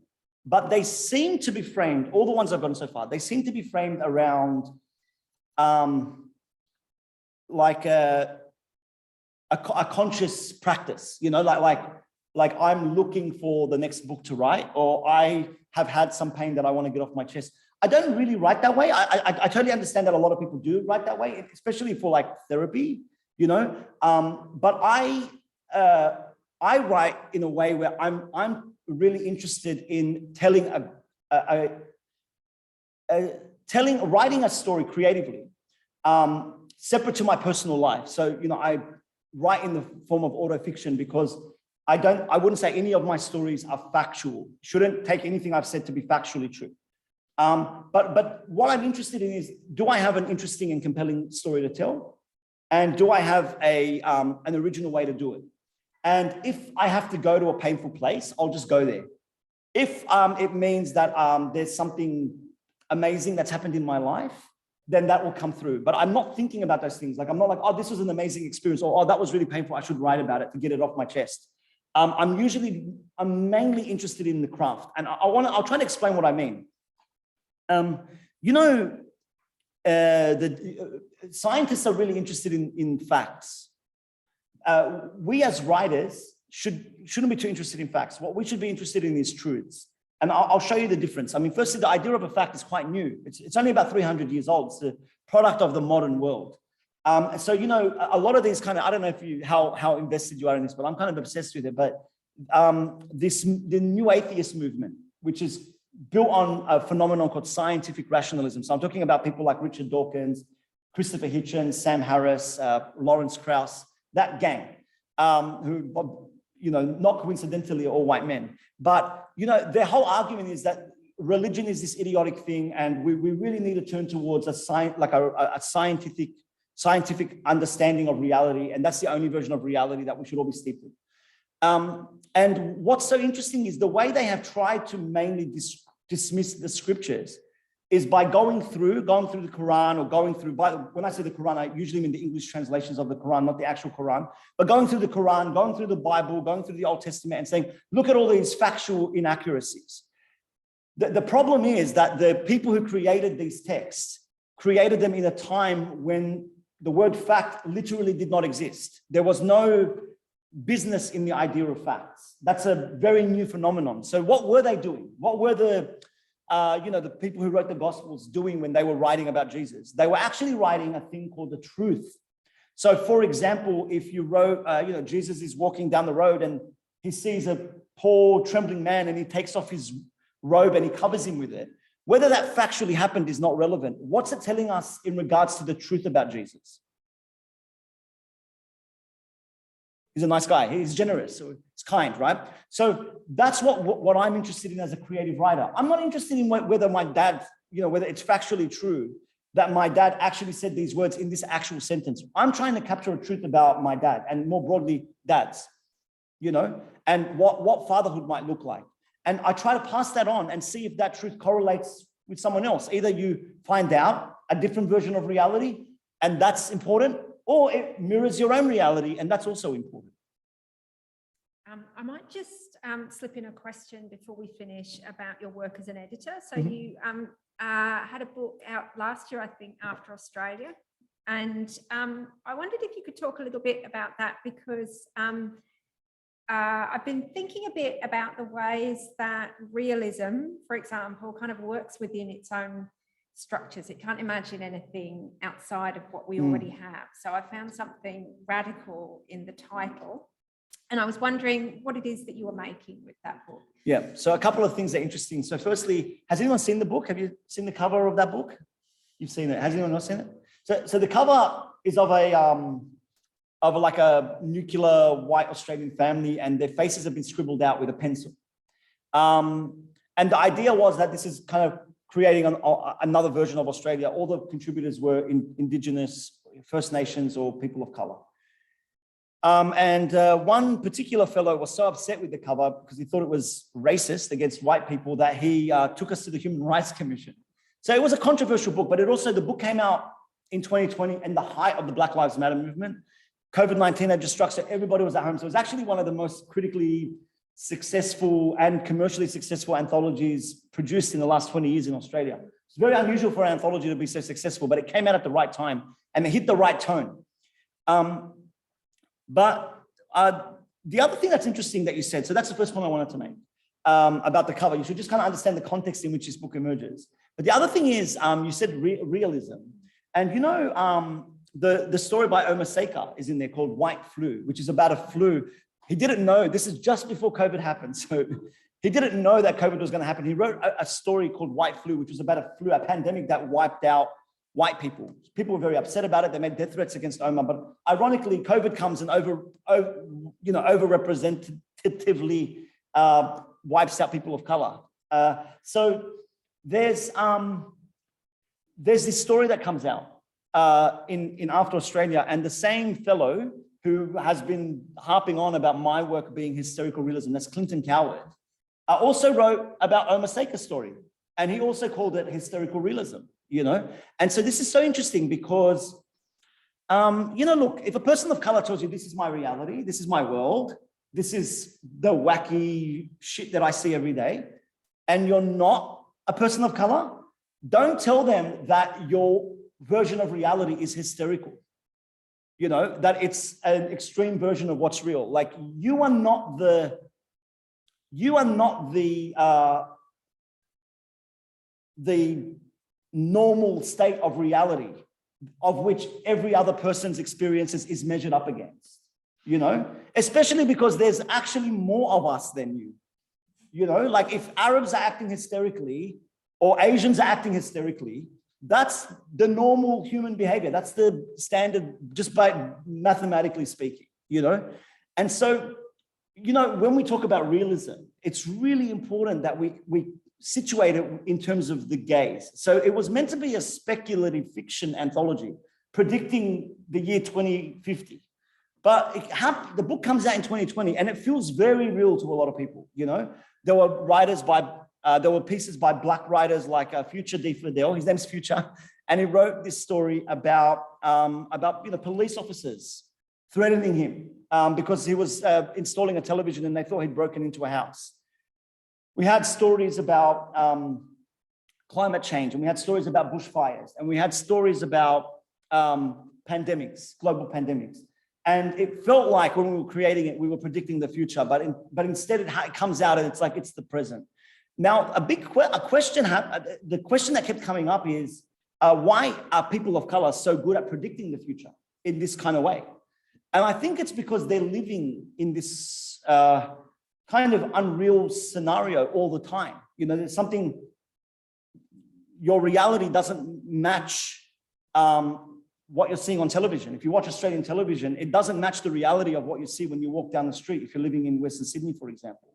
but they seem to be framed, all the ones I've gotten so far, they seem to be framed around like a conscious practice, you know, like I'm looking for the next book to write, or I have had some pain that I want to get off my chest. I don't really write that way. I totally understand that a lot of people do write that way, especially for like therapy, you know. But I write in a way where I'm really interested in writing a story creatively, separate to my personal life. So, you know, I write in the form of autofiction because I wouldn't say any of my stories are factual. Shouldn't take anything I've said to be factually true. But what I'm interested in is, do I have an interesting and compelling story to tell? And do I have an original way to do it? And if I have to go to a painful place, I'll just go there. If it means that there's something amazing that's happened in my life, then that will come through. But I'm not thinking about those things. Like, I'm not like, oh, this was an amazing experience, or oh, that was really painful, I should write about it to get it off my chest. I'm mainly interested in the craft, and I'll try to explain what I mean. You know, Scientists are really interested in facts. We as writers shouldn't be too interested in facts. What we should be interested in is truths. And I'll show you the difference. I mean, firstly, the idea of a fact is quite new. It's only about 300 years old. It's the product of the modern world. So, you know, a lot of these kind of, I don't know if you, how invested you are in this, but I'm kind of obsessed with it. But the new atheist movement, which is built on a phenomenon called scientific rationalism. So I'm talking about people like Richard Dawkins, Christopher Hitchens, Sam Harris, Lawrence Krauss, that gang, who, you know, not coincidentally, are all white men. But, you know, their whole argument is that religion is this idiotic thing, and we really need to turn towards a scientific understanding of reality, and that's the only version of reality that we should all be steeped in. And what's so interesting is the way they have tried to mainly dismiss the scriptures is by going through the Quran, or going through, when I say the Quran, I usually mean the English translations of the Quran, not the actual Quran, but going through the Quran, going through the Bible, going through the Old Testament and saying, look at all these factual inaccuracies. The problem is that the people who created these texts created them in a time when the word fact literally did not exist. There was no business in the idea of facts. That's a very new phenomenon. So what were they doing? What were the people who wrote the Gospels doing when they were writing about Jesus? They were actually writing a thing called the truth. So, for example, if you wrote, Jesus is walking down the road and he sees a poor trembling man and he takes off his robe and he covers him with it. Whether that factually happened is not relevant. What's it telling us in regards to the truth about Jesus? He's a nice guy. He's generous. So it's kind, right? So that's what I'm interested in as a creative writer. I'm not interested in whether my dad, whether it's factually true that my dad actually said these words in this actual sentence. I'm trying to capture a truth about my dad, and more broadly, dads, and what fatherhood might look like. And I try to pass that on and see if that truth correlates with someone else. Either you find out a different version of reality, and that's important, or it mirrors your own reality, and that's also important. I might just slip in a question before we finish about your work as an editor. So you had a book out last year, I think, after Australia. And I wondered if you could talk a little bit about that, because I've been thinking a bit about the ways that realism, for example, kind of works within its own structures. It can't imagine anything outside of what we already have. So I found something radical in the title. And I was wondering what it is that you were making with that book. Yeah, so a couple of things that are interesting. So firstly, has anyone seen the book? Have you seen the cover of that book? You've seen it. Has anyone else seen it? So the cover is of like a nuclear white Australian family, and their faces have been scribbled out with a pencil. And the idea was that this is kind of creating another version of Australia. All the contributors were Indigenous, First Nations, or people of color. And one particular fellow was so upset with the cover because he thought it was racist against white people that he took us to the Human Rights Commission. So it was a controversial book, but the book came out in 2020 in the height of the Black Lives Matter movement. COVID-19 had just struck, so everybody was at home. So it was actually one of the most critically successful and commercially successful anthologies produced in the last 20 years in Australia. It's very unusual for an anthology to be so successful, but it came out at the right time and it hit the right tone. But the other thing that's interesting that you said, so that's the first point I wanted to make about the cover. You should just kind of understand the context in which this book emerges. But the other thing is, you said realism. And the story by Omar Sakar is in there called White Flu, which is about a flu. He didn't know, this is just before COVID happened. So he didn't know that COVID was going to happen. He wrote a story called White Flu, which was about a pandemic that wiped out white people. People were very upset about it. They made death threats against Omar. But ironically, COVID comes and overrepresentatively wipes out people of color. So there's this story that comes out in After Australia, and the same fellow who has been harping on about my work being historical realism, that's Clinton Coward, also wrote about Omar Sakar's story, and he also called it historical realism, And so this is so interesting because, look, if a person of color tells you this is my reality, this is my world, this is the wacky shit that I see every day, and you're not a person of color, don't tell them that you're version of reality is hysterical. You know, that it's an extreme version of what's real. Like you are not the normal state of reality of which every other person's experiences is measured up against, you know, especially because there's actually more of us than you. You know, like if Arabs are acting hysterically or Asians are acting hysterically, that's the normal human behavior. That's the standard, just by mathematically speaking, you know? And so, you know, when we talk about realism, it's really important that we situate it in terms of the gaze. So it was meant to be a speculative fiction anthology predicting the year 2050. But the book comes out in 2020 and it feels very real to a lot of people, you know? There were pieces by Black writers like Future D. Fidel, his name's Future, and he wrote this story about police officers threatening him because he was installing a television and they thought he'd broken into a house. We had stories about climate change, and we had stories about bushfires, and we had stories about pandemics, global pandemics. And it felt like when we were creating it, we were predicting the future, but instead it comes out and it's like it's the present. Now, the question that kept coming up is, why are people of color so good at predicting the future in this kind of way? And I think it's because they're living in this kind of unreal scenario all the time. You know, there's something, your reality doesn't match what you're seeing on television. If you watch Australian television, it doesn't match the reality of what you see when you walk down the street, if you're living in Western Sydney, for example.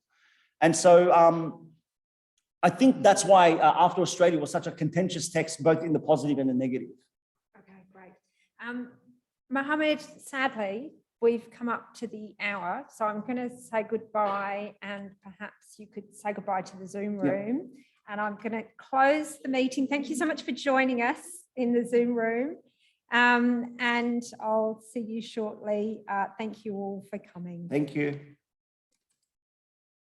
And so I think that's why After Australia was such a contentious text, both in the positive and the negative. Okay, great. Mohammed, sadly, we've come up to the hour, so I'm going to say goodbye, and perhaps you could say goodbye to the Zoom room. Yeah. And I'm going to close the meeting. Thank you so much for joining us in the Zoom room. And I'll see you shortly. Thank you all for coming. Thank you.